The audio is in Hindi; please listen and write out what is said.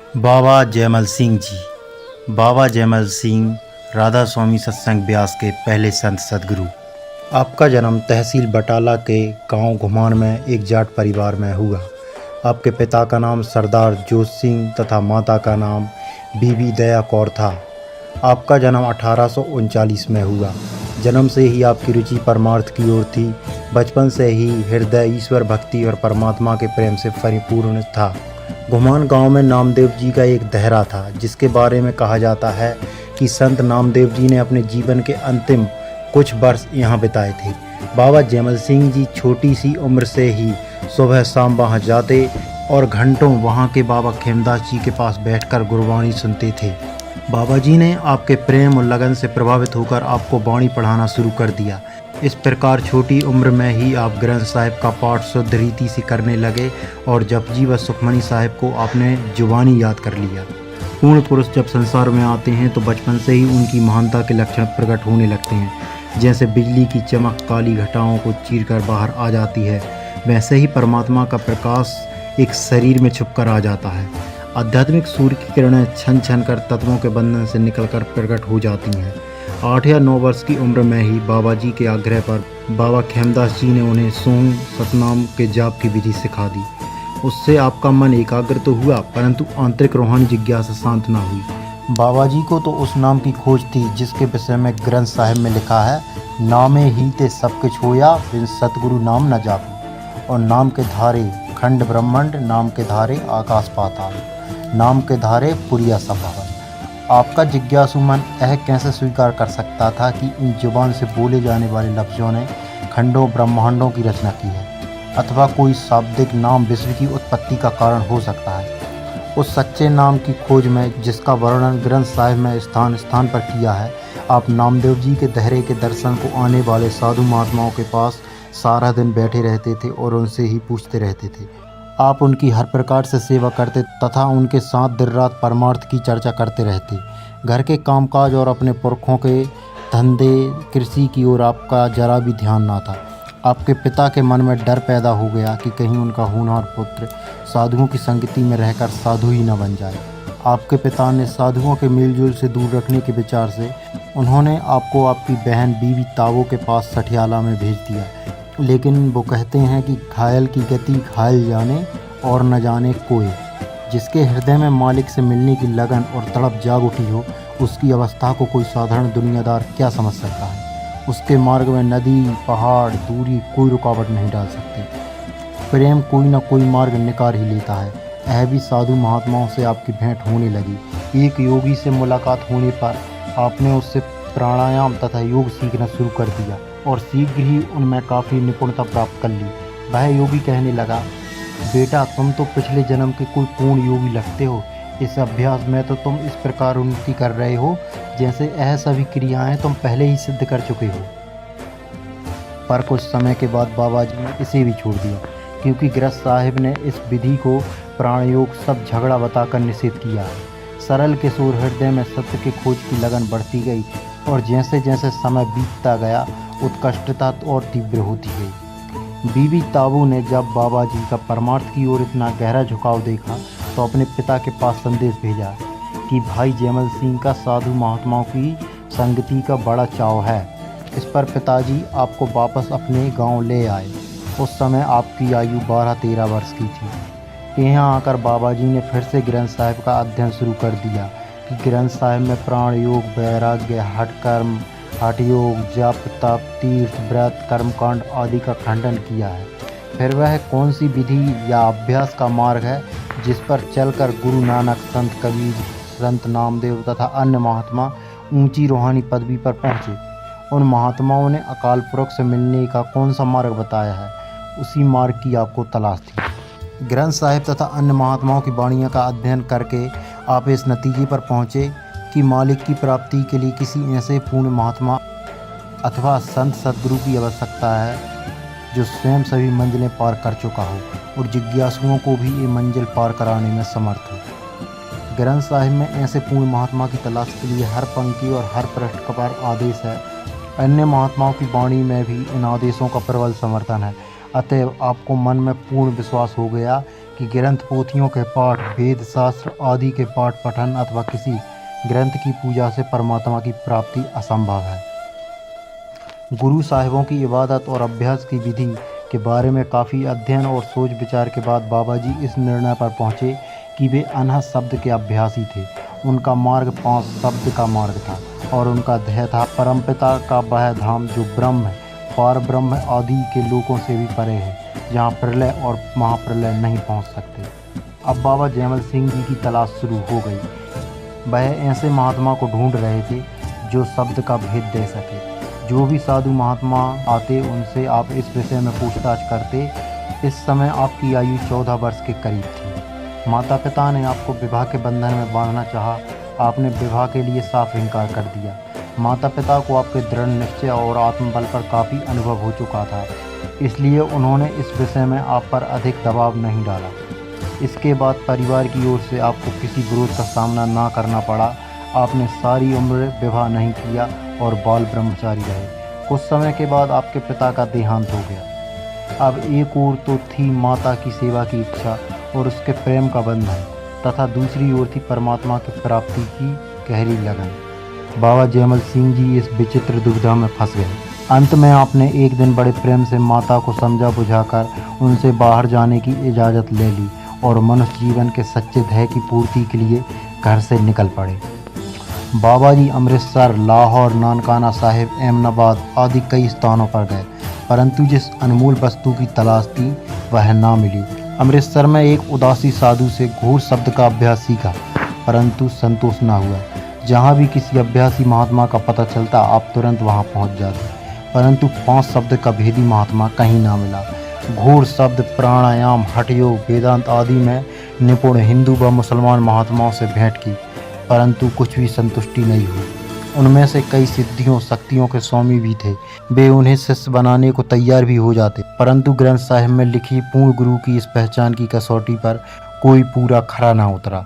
बाबा जयमल सिंह जी। बाबा जयमल सिंह राधा स्वामी सत्संग ब्यास के पहले संत सदगुरु। आपका जन्म तहसील बटाला के गांव घुमान में एक जाट परिवार में हुआ। आपके पिता का नाम सरदार जोत सिंह तथा माता का नाम बीबी दया कौर था। आपका जन्म 1839 में हुआ। जन्म से ही आपकी रुचि परमार्थ की ओर थी। बचपन से ही हृदय ईश्वर भक्ति और परमात्मा के प्रेम से परिपूर्ण था। घुमान गांव में नामदेव जी का एक दहरा था, जिसके बारे में कहा जाता है कि संत नामदेव जी ने अपने जीवन के अंतिम कुछ वर्ष यहाँ बिताए थे। बाबा जयमल सिंह जी छोटी सी उम्र से ही सुबह शाम वहाँ जाते और घंटों वहाँ के बाबा खेमदास जी के पास बैठकर गुरबाणी सुनते थे। बाबा जी ने आपके प्रेम और लगन से प्रभावित होकर आपको बाणी पढ़ाना शुरू कर दिया। इस प्रकार छोटी उम्र में ही आप ग्रंथ साहिब का पाठ शुद्ध रीति से करने लगे और जपजी व सुखमणी साहिब को आपने जुबानी याद कर लिया। पूर्ण पुरुष जब संसार में आते हैं तो बचपन से ही उनकी महानता के लक्षण प्रकट होने लगते हैं। जैसे बिजली की चमक काली घटाओं को चीरकर बाहर आ जाती है, वैसे ही परमात्मा का प्रकाश एक शरीर में छुपकर आ जाता है। आध्यात्मिक सूर्य की किरणें छन छन कर तत्वों के बंधन से निकलकर प्रकट हो जाती हैं। 8 या 9 वर्ष की उम्र में ही बाबा जी के आग्रह पर बाबा खेमदास जी ने उन्हें सोम सतनाम के जाप की विधि सिखा दी। उससे आपका मन एकाग्र तो हुआ, परंतु आंतरिक रूहानी जिज्ञासा शांत न हुई। बाबा जी को तो उस नाम की खोज थी जिसके विषय में ग्रंथ साहिब में लिखा है, नामे ही ते सब कुछ होया बिन सतगुरु नाम न जापी। और नाम के धारे खंड ब्रह्मांड, नाम के धारे आकाश पाताल, नाम के धारे पुरिया सब भवन। आपका जिज्ञासु मन यह कैसे स्वीकार कर सकता था कि इन जुबान से बोले जाने वाले लफ्ज़ों ने खंडों ब्रह्मांडों की रचना की है, अथवा कोई शाब्दिक नाम विश्व की उत्पत्ति का कारण हो सकता है। उस सच्चे नाम की खोज में जिसका वर्णन ग्रंथ साहिब में स्थान स्थान पर किया है, आप नामदेव जी के दहरे के दर्शन को आने वाले साधु महात्माओं के पास सारा दिन बैठे रहते थे और उनसे ही पूछते रहते थे। आप उनकी हर प्रकार से सेवा करते तथा उनके साथ दिन रात परमार्थ की चर्चा करते रहते। घर के कामकाज और अपने पुरखों के धंधे कृषि की ओर आपका जरा भी ध्यान ना था। आपके पिता के मन में डर पैदा हो गया कि कहीं उनका होनहार पुत्र साधुओं की संगति में रहकर साधु ही न बन जाए। आपके पिता ने साधुओं के मेलजोल से दूर रखने के विचार से उन्होंने आपको आपकी बहन बीबी तावो के पास सठियाला में भेज दिया। लेकिन वो कहते हैं कि घायल की गति घायल जाने और न जाने कोई। जिसके हृदय में मालिक से मिलने की लगन और तड़प जाग उठी हो, उसकी अवस्था को कोई साधारण दुनियादार क्या समझ सकता है। उसके मार्ग में नदी पहाड़ दूरी कोई रुकावट नहीं डाल सकते। प्रेम कोई न कोई मार्ग निकाल ही लेता है। यह भी साधु महात्माओं से आपकी भेंट होने लगी। एक योगी से मुलाकात होने पर आपने उससे प्राणायाम तथा योग सीखना शुरू कर दिया और शीघ्र ही उनमें काफ़ी निपुणता प्राप्त कर ली। वह योगी कहने लगा, बेटा तुम तो पिछले जन्म के कोई पूर्ण योगी लगते हो। इस अभ्यास में तो तुम इस प्रकार उन्नति कर रहे हो जैसे यह सभी क्रियाएं तुम पहले ही सिद्ध कर चुके हो। पर कुछ समय के बाद बाबा जी ने इसे भी छोड़ दिया, क्योंकि गृहस्थ साहिब ने इस विधि को प्राणयोग सब झगड़ा बताकर निषेध किया है। सरल किशोर हृदय में सत्य की खोज की लगन बढ़ती गई और जैसे जैसे समय बीतता गया उत्कृष्टता और तीव्र होती गई। बीबी ताबू ने जब बाबा जी का परमार्थ की ओर इतना गहरा झुकाव देखा तो अपने पिता के पास संदेश भेजा कि भाई जयमल सिंह का साधु महात्माओं की संगति का बड़ा चाव है। इस पर पिताजी आपको वापस अपने गांव ले आए। उस समय आपकी आयु 12-13 वर्ष की थी। यहाँ आकर बाबा जी ने फिर से ग्रंथ साहिब का अध्ययन शुरू कर दिया कि ग्रंथ साहिब में प्राण योग, वैराग्य, हठ कर्म, हठ योग, जप, तप, तीर्थ, व्रत, कर्मकांड आदि का खंडन किया है। फिर वह कौन सी विधि या अभ्यास का मार्ग है जिस पर चलकर गुरु नानक, संत कबीर, संत नामदेव तथा अन्य महात्मा ऊंची रूहानी पदवी पर पहुँचे। उन महात्माओं ने अकाल पुरख से मिलने का कौन सा मार्ग बताया है, उसी मार्ग की आपको तलाश थी। ग्रंथ साहिब तथा अन्य महात्माओं की वाणियों का अध्ययन करके आप इस नतीजे पर पहुँचे कि मालिक की प्राप्ति के लिए किसी ऐसे पूर्ण महात्मा अथवा संत सद्गुरु की आवश्यकता है जो स्वयं सभी मंजिलें पार कर चुका हो और जिज्ञासुओं को भी ये मंजिल पार कराने में समर्थ हो। ग्रंथ साहिब में ऐसे पूर्ण महात्मा की तलाश के लिए हर पंक्ति और हर पृष्ठ पर आदेश है। अन्य महात्माओं की वाणी में भी इन आदेशों का प्रबल समर्थन है। अतएव आपको मन में पूर्ण विश्वास हो गया कि ग्रंथ पोथियों के पाठ, वेद शास्त्र आदि के पाठ पठन अथवा किसी ग्रंथ की पूजा से परमात्मा की प्राप्ति असंभव है। गुरु साहिबों की इबादत और अभ्यास की विधि के बारे में काफ़ी अध्ययन और सोच विचार के बाद बाबा जी इस निर्णय पर पहुँचे कि वे अनहद शब्द के अभ्यासी थे। उनका मार्ग 5 शब्द का मार्ग था और उनका ध्येय था परमपिता का वह धाम जो ब्रह्म है, पार ब्रह्म आदि के लोकों से भी परे है, जहाँ प्रलय और महाप्रलय नहीं पहुँच सकते। अब बाबा जयमल सिंह जी की तलाश शुरू हो गई। वह ऐसे महात्मा को ढूंढ रहे थे जो शब्द का भेद दे सके। जो भी साधु महात्मा आते उनसे आप इस विषय में पूछताछ करते। इस समय आपकी आयु 14 वर्ष के करीब थी। माता पिता ने आपको विवाह के बंधन में बांधना चाहा। आपने विवाह के लिए साफ इनकार कर दिया। माता पिता को आपके दृढ़ निश्चय और आत्मबल पर काफ़ी अनुभव हो चुका था, इसलिए उन्होंने इस विषय में आप पर अधिक दबाव नहीं डाला। इसके बाद परिवार की ओर से आपको किसी विरोध का सामना ना करना पड़ा। आपने सारी उम्र विवाह नहीं किया और बाल ब्रह्मचारी रहे। कुछ समय के बाद आपके पिता का देहांत हो गया। अब एक ओर तो थी माता की सेवा की इच्छा और उसके प्रेम का बंधन, तथा दूसरी ओर थी परमात्मा की प्राप्ति की गहरी लगन। बाबा जयमल सिंह जी इस विचित्र दुविधा में फंस गए। अंत में आपने एक दिन बड़े प्रेम से माता को समझा बुझाकर उनसे बाहर जाने की इजाज़त ले ली और मनुष्य जीवन के सच्चे ध्येय की पूर्ति के लिए घर से निकल पड़े। बाबा जी अमृतसर, लाहौर, नानकाना साहिब, एमनाबाद आदि कई स्थानों पर गए, परंतु जिस अनमोल वस्तु की तलाश थी वह ना मिली। अमृतसर में एक उदासी साधु से घोर शब्द का अभ्यास सीखा, परंतु संतोष न हुआ। जहाँ भी किसी अभ्यासी महात्मा का पता चलता आप तुरंत वहाँ पहुँच जाते, परंतु 5 शब्द का भेदी महात्मा कहीं ना मिला। घोर शब्द, प्राणायाम, हठयोग, वेदांत आदि में निपुण हिंदू व मुसलमान महात्माओं से भेंट की, परंतु कुछ भी संतुष्टि नहीं हुई। उनमें से कई सिद्धियों शक्तियों के स्वामी भी थे। वे उन्हें शिष्य बनाने को तैयार भी हो जाते, परंतु ग्रंथ साहिब में लिखी पूर्ण गुरु की इस पहचान की कसौटी पर कोई पूरा खरा ना उतरा।